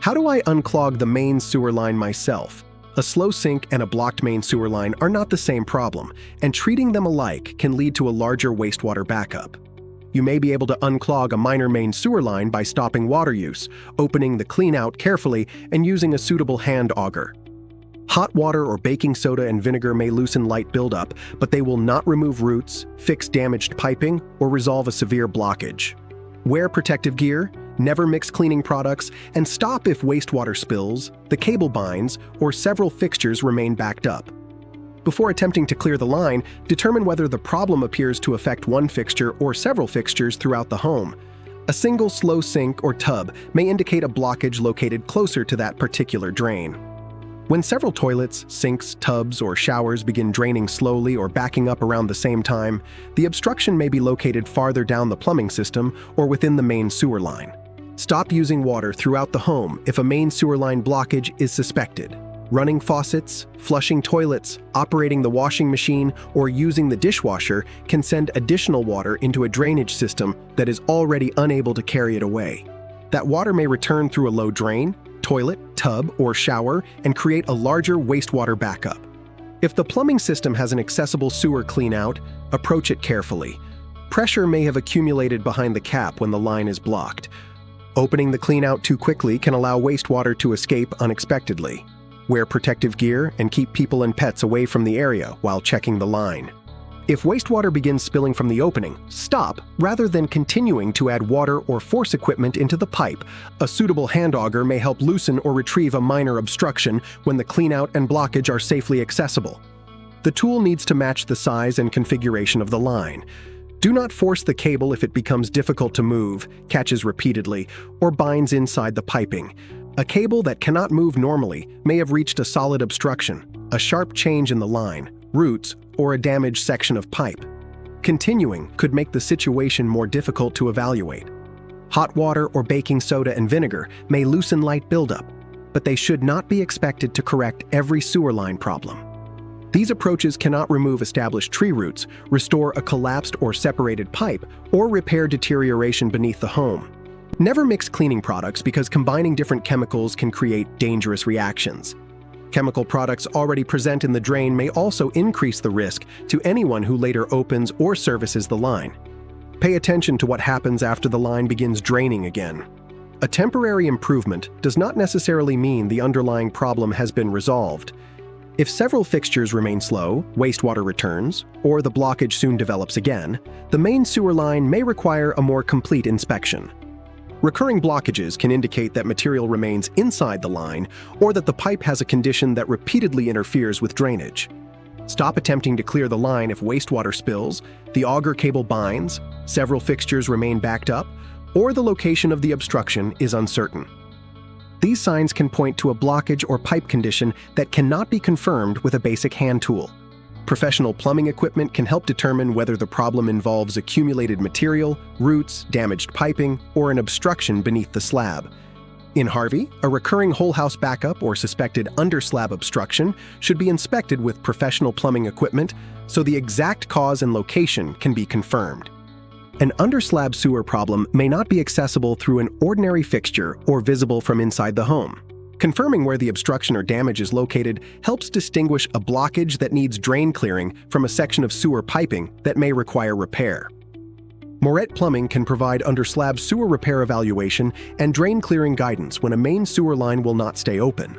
How do I unclog the main sewer line myself? A slow sink and a blocked main sewer line are not the same problem, and treating them alike can lead to a larger wastewater backup. You may be able to unclog a minor main sewer line by stopping water use, opening the Cleanout carefully, and using a suitable hand auger. Hot water or baking soda and vinegar may loosen light buildup, but they will not remove roots, fix damaged piping, or resolve a severe blockage. Wear protective gear, never mix cleaning products, and stop if wastewater spills, the cable binds, or several fixtures remain backed up. Before attempting to clear the line, determine whether the problem appears to affect one fixture or several fixtures throughout the home. A single slow sink or tub may indicate a blockage located closer to that particular drain. When several toilets, sinks, tubs, or showers begin draining slowly or backing up around the same time, the obstruction may be located farther down the plumbing system or within the main sewer line. Stop using water throughout the home if a main sewer line blockage is suspected. Running faucets, flushing toilets, operating the washing machine, or using the dishwasher can send additional water into a drainage system that is already unable to carry it away. That water may return through a low drain, toilet, tub, or shower and create a larger wastewater backup. If the plumbing system has an accessible sewer cleanout, approach it carefully. Pressure may have accumulated behind the cap when the line is blocked. Opening the cleanout too quickly can allow wastewater to escape unexpectedly. Wear protective gear and keep people and pets away from the area while checking the line. If wastewater begins spilling from the opening, stop rather than continuing to add water or force equipment into the pipe. A suitable hand auger may help loosen or retrieve a minor obstruction when the cleanout and blockage are safely accessible. The tool needs to match the size and configuration of the line. Do not force the cable if it becomes difficult to move, catches repeatedly, or binds inside the piping. A cable that cannot move normally may have reached a solid obstruction, a sharp change in the line, roots, or a damaged section of pipe. Continuing could make the situation more difficult to evaluate. Hot water or baking soda and vinegar may loosen light buildup, but they should not be expected to correct every sewer line problem. These approaches cannot remove established tree roots, restore a collapsed or separated pipe, or repair deterioration beneath the home. Never mix cleaning products because combining different chemicals can create dangerous reactions. Chemical products already present in the drain may also increase the risk to anyone who later opens or services the line. Pay attention to what happens after the line begins draining again. A temporary improvement does not necessarily mean the underlying problem has been resolved. If several fixtures remain slow, wastewater returns, or the blockage soon develops again, the main sewer line may require a more complete inspection. Recurring blockages can indicate that material remains inside the line or that the pipe has a condition that repeatedly interferes with drainage. Stop attempting to clear the line if wastewater spills, the auger cable binds, several fixtures remain backed up, or the location of the obstruction is uncertain. These signs can point to a blockage or pipe condition that cannot be confirmed with a basic hand tool. Professional plumbing equipment can help determine whether the problem involves accumulated material, roots, damaged piping, or an obstruction beneath the slab. In Harvey, a recurring whole house backup or suspected under-slab obstruction should be inspected with professional plumbing equipment so the exact cause and location can be confirmed. An under-slab sewer problem may not be accessible through an ordinary fixture or visible from inside the home. Confirming where the obstruction or damage is located helps distinguish a blockage that needs drain clearing from a section of sewer piping that may require repair. Moret Plumbing can provide under-slab sewer repair evaluation and drain clearing guidance when a main sewer line will not stay open.